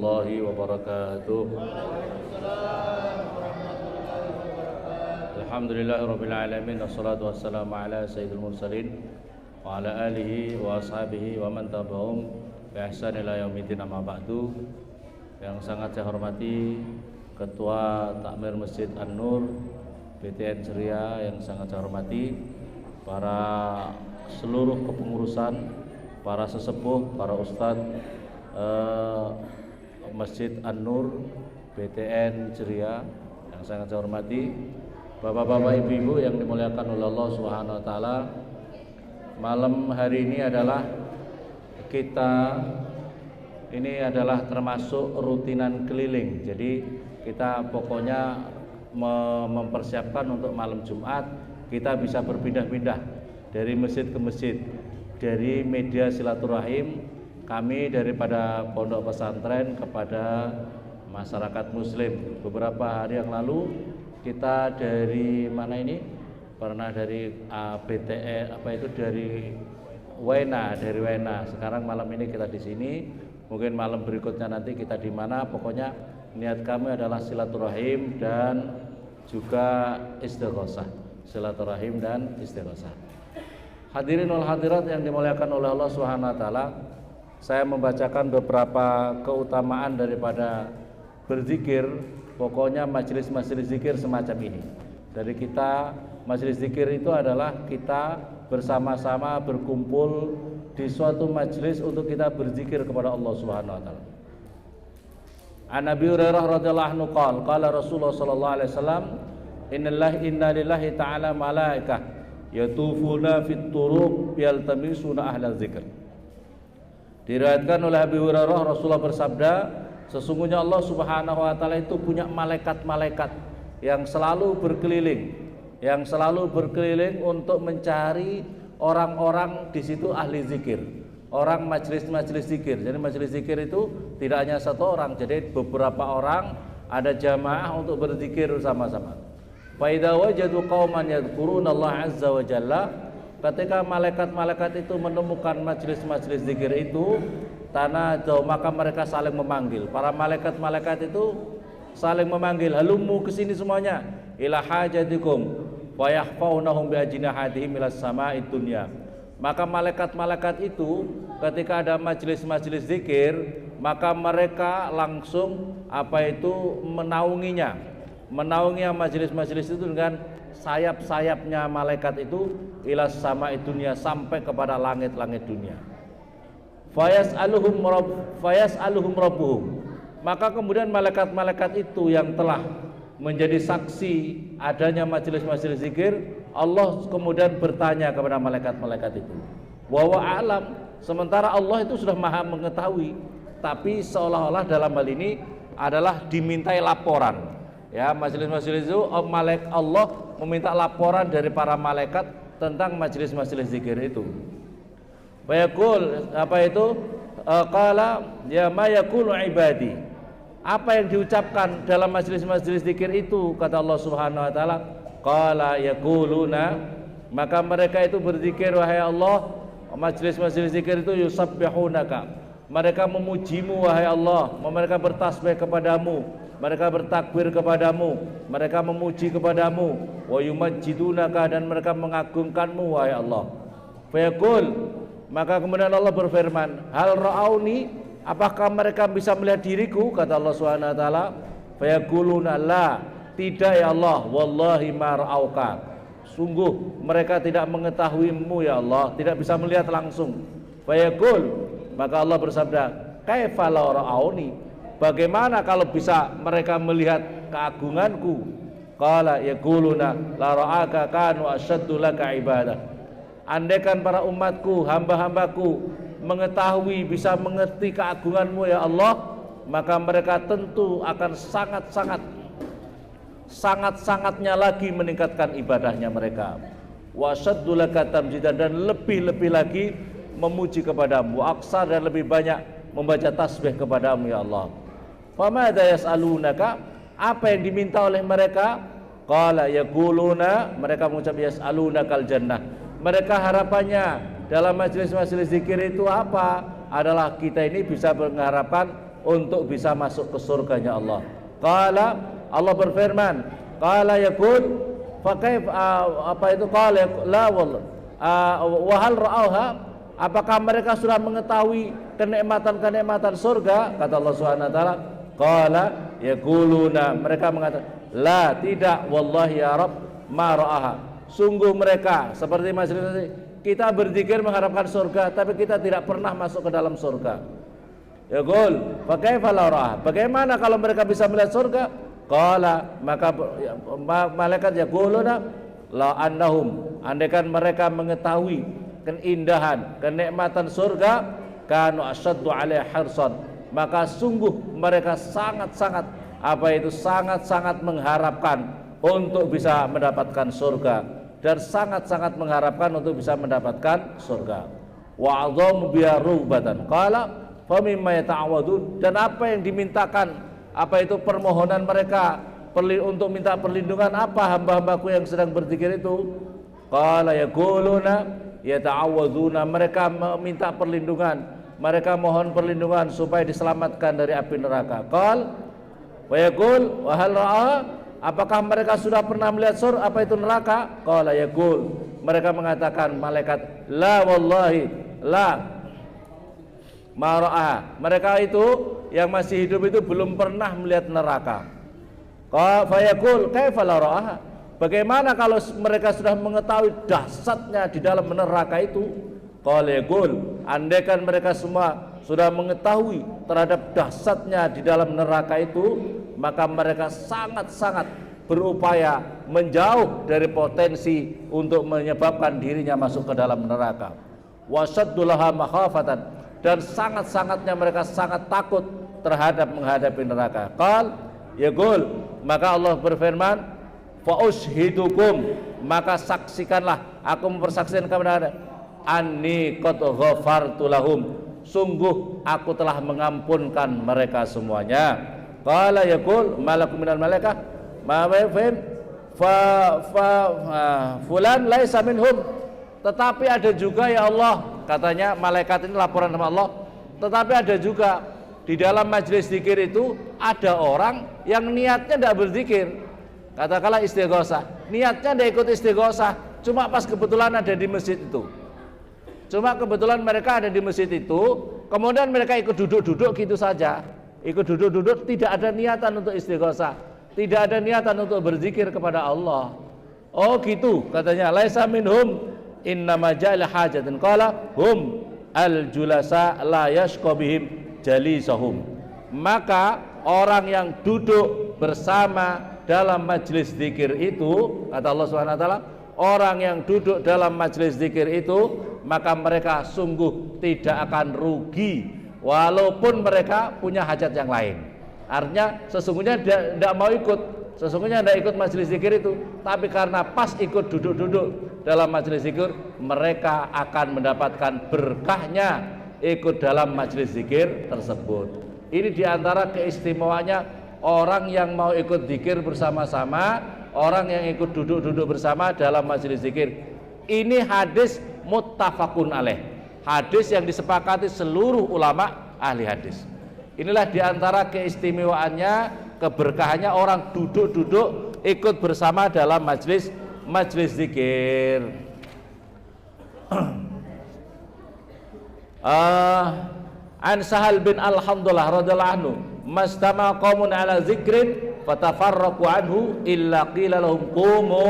Warahmatullahi wabarakatuh. Alhamdulillahirabbil alamin wassalatu wassalamu ala sayyidil mursalin wa ala alihi wa ashabihi wa man tabi'ahum bi ihsan ila yaumiddin, amma ba'du. Yang sangat saya hormati Ketua Takmir Masjid An-Nur BTN Ceria, yang sangat saya hormati para seluruh kepengurusan, para sesepuh, para ustadz Masjid An-Nur BTN Ceria yang sangat saya hormati, bapak-bapak, ibu-ibu yang dimuliakan oleh Allah Subhanahu wa taala. Malam hari ini adalah termasuk rutinan keliling. Jadi kita pokoknya mempersiapkan untuk malam Jumat kita bisa berpindah-pindah dari masjid ke masjid, dari media silaturahim kami daripada pondok pesantren kepada masyarakat muslim. Beberapa hari yang lalu kita dari mana ini pernah dari BTE dari Wena, Sekarang malam ini kita di sini. Mungkin malam berikutnya nanti kita di mana. Pokoknya niat kami adalah silaturahim dan juga istighosah. Silaturahim dan istighosah. Hadirin wal hadirat yang dimuliakan oleh Allah Subhanahu wa taala. Saya membacakan beberapa keutamaan daripada berzikir. Pokoknya majelis-majelis zikir semacam ini. Dari kita, majelis zikir itu adalah kita bersama-sama berkumpul di suatu majelis untuk kita berzikir kepada Allah Subhanahu wa taala. An Abi Hurairah radhiyallahu anhu qala Rasulullah sallallahu alaihi wasallam, inna lillahi ta'ala malaikah yatufuna fit turuq yaltamisuna ahlal zikr. Diriwayatkan oleh Abi Hurairah, Rasulullah bersabda, sesungguhnya Allah Subhanahu wa taala itu punya malaikat-malaikat yang selalu berkeliling untuk mencari orang-orang di situ ahli zikir, orang majelis-majelis zikir. Jadi majelis zikir itu tidak hanya satu orang, jadi beberapa orang, ada jamaah untuk berzikir bersama-sama. Fa idza wajadu qauman yadhkurunallaha azza wa jalla, ketika malaikat-malaikat itu menemukan majelis-majelis zikir itu, tanadzau, maka mereka saling memanggil. Para malaikat-malaikat itu saling memanggil, halumu kesini semuanya, ila hajatikum wa yahfaunahum bi ajnihatihim ilas sama'id dunya. Maka malaikat-malaikat itu ketika ada majelis-majelis zikir, maka mereka langsung menaungi majelis-majelis itu dengan sayap-sayapnya malaikat itu ilas sama'id dunya, sampai kepada langit-langit dunia. Fayas'aluhum rabbuhum, maka kemudian malaikat-malaikat itu yang telah menjadi saksi adanya majelis-majelis zikir, Allah kemudian bertanya kepada malaikat-malaikat itu. Wa alam, sementara Allah itu sudah maha mengetahui, tapi seolah-olah dalam hal ini adalah dimintai laporan. Ya, majelis-majelis itu Allah meminta laporan dari para malaikat tentang majelis-majelis zikir itu. Bayakul qala ya ma yaqulu ibadi, apa yang diucapkan dalam majelis-majelis zikir itu, kata Allah Subhanahu wa taala, qala yaquluna, maka mereka itu berzikir, wahai Allah, majelis-majelis zikir itu yusabbihunaka, mereka memujimu wahai Allah, mereka bertasbih kepadamu, mereka bertakbir kepadamu, mereka memuji kepadamu, wa yumajjidunaka, dan mereka mengagungkanmu wahai Allah. Fayaqul, maka kemudian Allah berfirman, hal ra'auni, apakah mereka bisa melihat diriku, kata Allah Subhanahu wa taala. Fayaquluna la, tidak ya Allah, wallahi ma ra'auka, sungguh mereka tidak mengetahuimu ya Allah, tidak bisa melihat langsung. Fayaqul, maka Allah bersabda, kaifa la ra'auni, bagaimana kalau bisa mereka melihat keagunganku? Qala yaquluna la ra'aka kanu asyaddu laka ibadah, andaikan para umatku, hamba-hambaku mengetahui, bisa mengerti keagunganmu ya Allah, maka mereka tentu akan sangat-sangatnya lagi meningkatkan ibadahnya mereka. Wa asyaddu laka tamjidan, dan lebih-lebih lagi memuji kepadamu, aksar dan lebih banyak membaca tasbih kepadamu ya Allah. Famadza yas'alunaka, apa yang diminta oleh mereka? Qala yaquluna, mereka mengucap yas'alunakal jannah, mereka harapannya dalam majelis-majelis zikir itu apa? Adalah kita ini bisa mengharapkan untuk bisa masuk ke surganya Allah. Qala, Allah berfirman, qala yaqul fa kaif apa itu qala la wallah wa hal ra'auha, apakah mereka sudah mengetahui kenikmatan-kenikmatan surga? Kata Allah Subhanahu wa taala, qala yaquluna, mereka mengatakan, la, tidak, wallahi ya Rabb ma ra'aha, sungguh mereka seperti majelis kita berzikir mengharapkan surga, tapi kita tidak pernah masuk ke dalam surga. Yaqul fa kaifa la ra'aha, bagaimana kalau mereka bisa melihat surga? Qala, maka malaikat yaquluna la annahum, andaikan mereka mengetahui keindahan kenikmatan surga, kanu asyaddu alaihi hirsan, maka sungguh mereka sangat-sangat sangat-sangat mengharapkan untuk bisa mendapatkan surga, dan sangat-sangat mengharapkan untuk bisa mendapatkan surga. Wa a'dhamu biha rughbatan, qala fa mimma yata'awadun, dan apa yang dimintakan, apa itu permohonan mereka untuk minta perlindungan, apa hamba-hambaku yang sedang berzikir itu? Qala yaquluna yata'awaduna, mereka meminta perlindungan, mereka mohon perlindungan supaya diselamatkan dari api neraka. Qal wa yaqul wa hal ra'a, apakah mereka sudah pernah melihat apa itu neraka? Qala yaqul, mereka mengatakan malaikat, la wallahi la ma ra'a, mereka itu yang masih hidup itu belum pernah melihat neraka. Qala fa yaqul kaifa la ra'aha, bagaimana kalau mereka sudah mengetahui dahsyatnya di dalam neraka itu? Qala yaqul, andaikan mereka semua sudah mengetahui terhadap dahsyatnya di dalam neraka itu, maka mereka sangat-sangat berupaya menjauh dari potensi untuk menyebabkan dirinya masuk ke dalam neraka. Wasaddulaha makhafatan, dan sangat-sangatnya mereka sangat takut terhadap menghadapi neraka. Qal yaqul, maka Allah berfirman, fa ushidukum, maka saksikanlah, aku mempersaksikan kepada anni qad ghafartu lahum, sungguh aku telah mengampunkan mereka semuanya. Qala yaqul malakum minal malaikah ma fahim fulan laisa minhum, tetapi ada juga ya Allah, katanya malaikat ini laporan sama Allah, tetapi ada juga di dalam majelis zikir itu ada orang yang niatnya tidak berzikir, katakanlah istighosah, niatnya tidak ikut istighosah, cuma pas kebetulan ada di masjid itu, cuma kebetulan mereka ada di masjid itu, kemudian mereka ikut duduk-duduk gitu saja, ikut duduk-duduk, tidak ada niatan untuk istighosah, tidak ada niatan untuk berzikir kepada Allah. Oh gitu, katanya laisa minhum innama ja'ala hajatin, qala hum al julasa la yashqa bihim jalisahum, maka orang yang duduk bersama dalam majelis zikir itu, kata Allah Subhanahu wa taala, orang yang duduk dalam majelis zikir itu, maka mereka sungguh tidak akan rugi walaupun mereka punya hajat yang lain. Artinya sesungguhnya tidak mau ikut, sesungguhnya tidak ikut majelis zikir itu, tapi karena pas ikut duduk-duduk dalam majelis zikir, mereka akan mendapatkan berkahnya ikut dalam majelis zikir tersebut. Ini diantara keistimewaannya orang yang mau ikut zikir bersama-sama, orang yang ikut duduk-duduk bersama dalam majelis zikir. Ini hadis muttafaqun alaih, hadis yang disepakati seluruh ulama ahli hadis. Inilah diantara keistimewaannya, keberkahannya orang duduk-duduk ikut bersama dalam majelis zikir. An Sahal bin Alhamdulillah radhiyallahu anhu, mastama qaumun ala zikrin fatafarraqu anhu illa qila lahum qumu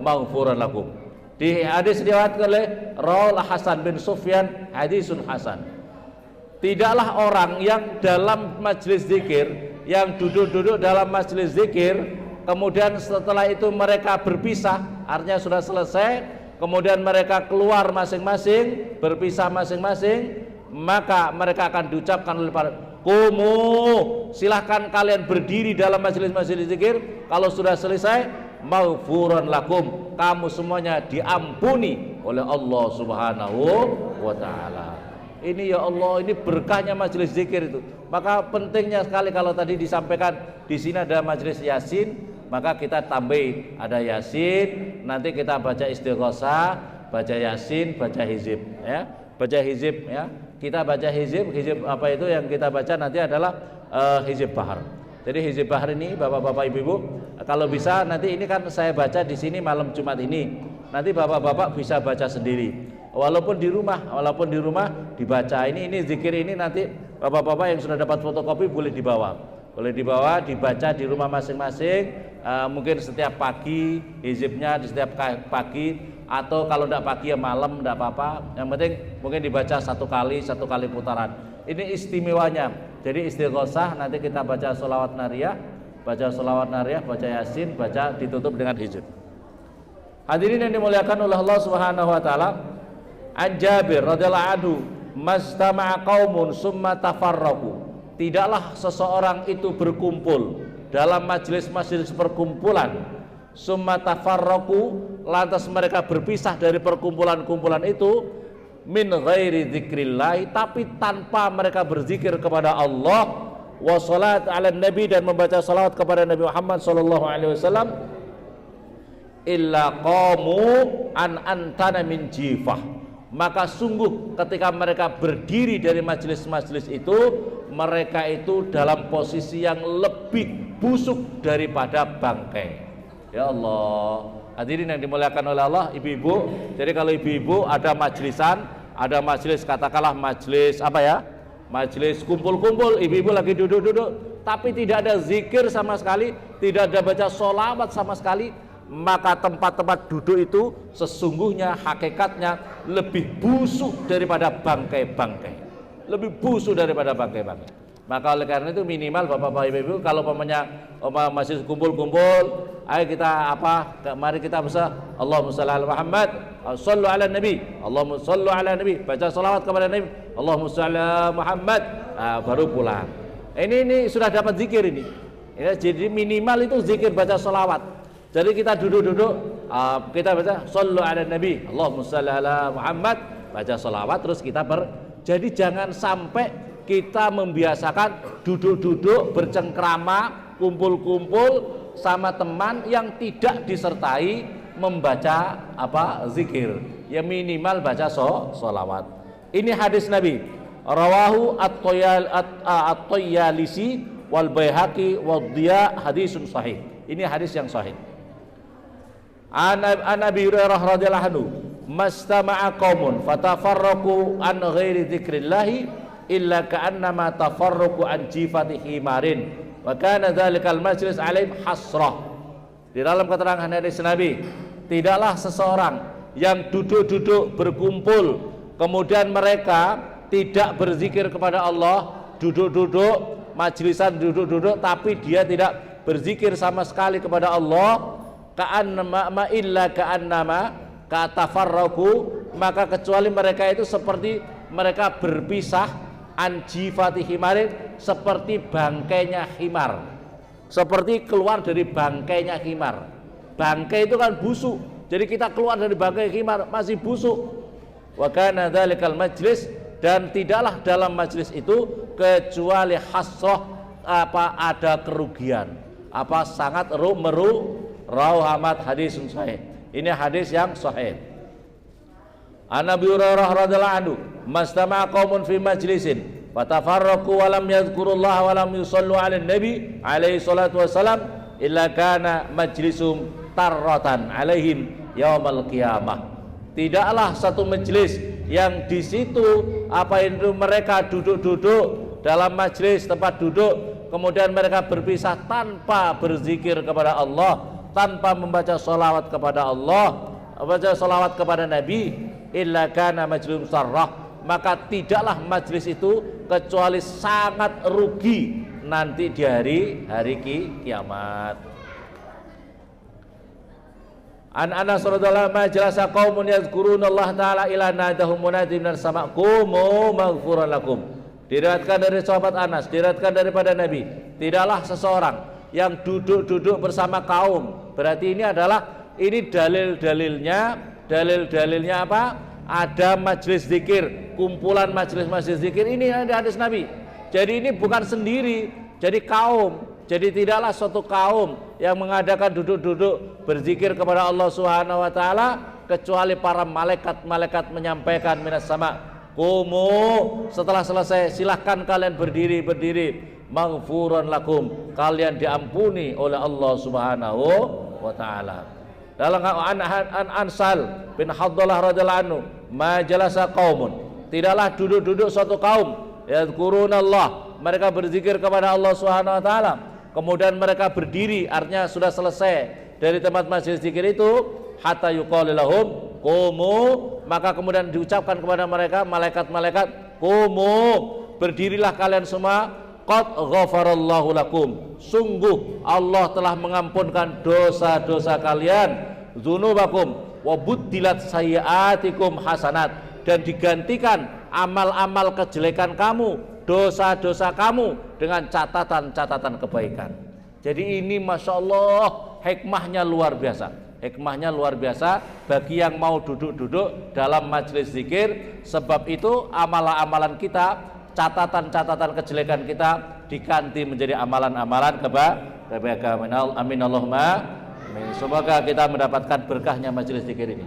maghfuran lakum. Di hadis diriwayatkan oleh Rawal Hasan bin Sufyan, hadisun hasan. Tidaklah orang yang dalam majelis zikir, yang duduk-duduk dalam majelis zikir, kemudian setelah itu mereka berpisah, artinya sudah selesai, kemudian mereka keluar masing-masing, berpisah masing-masing, maka mereka akan diucapkan oleh para kumu, silahkan kalian berdiri dalam majelis zikir, kalau sudah selesai, maghfuran lakum, kamu semuanya diampuni oleh Allah Subhanahu wa ta'ala. Ini ya Allah, ini berkahnya majelis zikir itu. Maka pentingnya sekali kalau tadi disampaikan di sini ada majelis yasin, maka kita tambah ada yasin, nanti kita baca istighosah, baca yasin, baca hizib, ya, baca hizib, ya. kita baca hizib apa itu yang kita baca nanti adalah hizib bahar. Jadi hizib bahar ini bapak-bapak ibu-ibu, kalau bisa nanti ini kan saya baca di sini malam Jumat ini, nanti bapak-bapak bisa baca sendiri. Walaupun di rumah dibaca. Ini zikir ini nanti bapak-bapak yang sudah dapat fotokopi boleh dibawa, dibaca di rumah masing-masing. Mungkin setiap pagi hizibnya di setiap pagi, atau kalau tidak pagi ya malam tidak apa-apa. Yang penting mungkin dibaca satu kali putaran. Ini istimewanya. Jadi istighosah nanti kita baca sholawat nariyah, baca yasin, baca ditutup dengan hizib. Hadirin yang dimuliakan oleh Allah Subhanahu wa taala, An Jabir radhiyallahu anhu, mastama'a qaumun summa tafarraqu. Tidaklah seseorang itu berkumpul dalam majelis perkumpulan, summa tafarraqu, lantas mereka berpisah dari perkumpulan-kumpulan itu, min ghairi dzikrillah, tapi tanpa mereka berzikir kepada Allah, wa salat ala nabi, dan membaca salawat kepada Nabi Muhammad sallallahu alaihi wasallam, illa qamu an antana min jifah. Maka sungguh ketika mereka berdiri dari majelis-majelis itu, mereka itu dalam posisi yang lebih busuk daripada bangkai. Ya Allah, hadirin yang dimuliakan oleh Allah, ibu-ibu. Jadi kalau ibu-ibu ada majlisan, ada majelis, katakanlah majelis apa ya, majelis kumpul-kumpul, ibu-ibu lagi duduk-duduk, tapi tidak ada zikir sama sekali, tidak ada baca sholawat sama sekali, maka tempat-tempat duduk itu sesungguhnya hakikatnya lebih busuk daripada bangkai-bangkai, lebih busuk daripada bangkai-bangkai. Maka oleh karena itu minimal bapak-bapak ibu-ibu, kalau masih kumpul-kumpul, ayo kita mari kita bisa Allahumma shalli ala Muhammad, shallu ala Nabi, Allahumma shallu ala Nabi, baca salawat kepada Nabi, Allahumma shalli ala Muhammad, baru pulang. Ini sudah dapat zikir ini. Jadi minimal itu zikir baca salawat. Jadi kita duduk-duduk, kita baca shallu ala Nabi, Allahumma shalli ala Muhammad, baca salawat, terus kita jadi jangan sampai kita membiasakan duduk-duduk bercengkrama, kumpul-kumpul sama teman yang tidak disertai membaca zikir. Ya minimal baca sholawat. Ini hadis Nabi. Rawahu at-Tayyalisi wal Baihaqi wad-Diya, hadisun sahih. Ini hadis yang sahih. An Abi Hurairah radhiyallahu anhu, mastama'a qaumun fatafarraqu an ghairi dzikrillahi illa ka'annama tafarruqu an jifati himarin wa kana dzalikal majlis alaihim hasrah. Di dalam keterangan hadis Nabi, tidaklah seseorang yang duduk-duduk berkumpul kemudian mereka tidak berzikir kepada Allah, duduk-duduk majlisan duduk-duduk tapi dia tidak berzikir sama sekali kepada Allah, ka'annama illa ka'annama katafarraqu, maka kecuali mereka itu seperti mereka berpisah anjifati himarin, seperti bangkainya himar, seperti keluar dari bangkainya himar. Bangkai itu kan busuk, jadi kita keluar dari bangkai himar masih busuk. Wa kana dzalikal majlis, dan tidaklah dalam majlis itu kecuali hasrah, ada kerugian, sangat rawahat, hadisun sahih. Ini hadis yang sahih. An Abi Hurairah radhiyallahu anhu, mastama'a qaumun fi majlisin fatafarraqu wa lam yadhkurullaha wa lam yusallu 'alan nabi alaihi salatu wassalam illa kana majlisum tarratan alaihim yaumal qiyamah. Tidaklah satu majelis yang di situ mereka duduk-duduk dalam majelis tempat duduk, kemudian mereka berpisah tanpa berzikir kepada Allah, tanpa membaca sholawat kepada Allah, membaca sholawat kepada Nabi, illa kana majlisum sarrah, maka tidaklah majelis itu kecuali sangat rugi nanti di hari kiamat. An Anas radhiyallahu anhu, jalasa qaumun yadhkuruna Allah taala ila nadahum munadin minas sama' qumu maghfuran lakum. Diriwayatkan dari sahabat Anas, diriwayatkan daripada Nabi, tidaklah seseorang yang duduk-duduk bersama kaum. Berarti ini dalil-dalilnya apa? Ada majelis zikir, kumpulan majelis zikir. Ini ada hadis Nabi. Jadi ini bukan sendiri, jadi kaum. Jadi tidaklah suatu kaum yang mengadakan duduk-duduk berzikir kepada Allah Subhanahu wa taala kecuali para malaikat menyampaikan minas sama' Qumu, setelah selesai silahkan kalian berdiri. Maghfuran lakum, kalian diampuni oleh Allah Subhanahu wa taala. Dalam Ansal bin Haddalah radhiyallahu anhu, ma jalasa qaumun, tidaklah duduk suatu kaum, yadhkurunallah, mereka berzikir kepada Allah Subhanahu wa taala, kemudian mereka berdiri, artinya sudah selesai dari tempat majelis zikir itu, hatta yuqalu lahum qumu, maka kemudian diucapkan kepada mereka malaikat-malaikat, qumu, berdirilah kalian semua, qad ghafarallahu lakum, sungguh Allah telah mengampunkan dosa-dosa kalian, dzunubakum wa buddilat sayyiatikum hasanat, dan digantikan amal-amal kejelekan kamu, dosa-dosa kamu dengan catatan-catatan kebaikan. Jadi ini Masya Allah hikmahnya luar biasa. Hikmahnya luar biasa bagi yang mau duduk-duduk dalam majelis zikir. Sebab itu amalan-amalan kita, catatan-catatan kejelekan kita diganti menjadi amalan-amalan kebaikan. Amin Allahumma amin. Semoga kita mendapatkan berkahnya majelis zikir ini.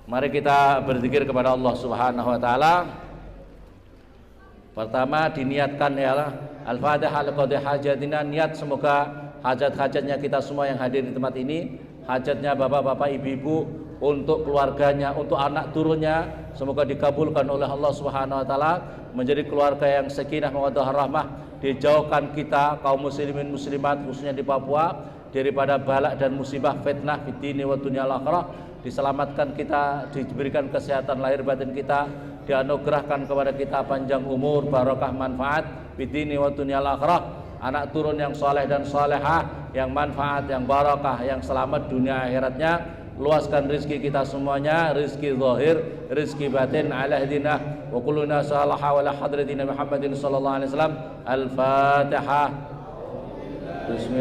Mari kita berzikir kepada Allah Subhanahu wa taala. Pertama diniatkan ya Al-Fatihah liqadhi hajatina, niat semoga hajat-hajatnya kita semua yang hadir di tempat ini, hajatnya bapak-bapak, ibu-ibu, untuk keluarganya, untuk anak turunnya, semoga dikabulkan oleh Allah Subhanahu wa taala, menjadi keluarga yang sakinah mawaddah rahmah, dijauhkan kita kaum muslimin muslimat khususnya di Papua daripada balak dan musibah fitnah fid dini wa dunyal akhirah, diselamatkan kita, diberikan kesehatan lahir batin kita, dianugerahkan kepada kita panjang umur, barokah, manfaat fid dini wa dunyal akhirah, anak turun yang soleh dan solehah, yang manfaat, yang barakah, yang selamat dunia akhiratnya. Luaskan rizki kita semuanya, rizki zahir, rizki batin, ala hadinah wa kulluna salaha wa la hadratina Muhammadin sallallahu alaihi wasallam. Al-Fatihah. Bismillah.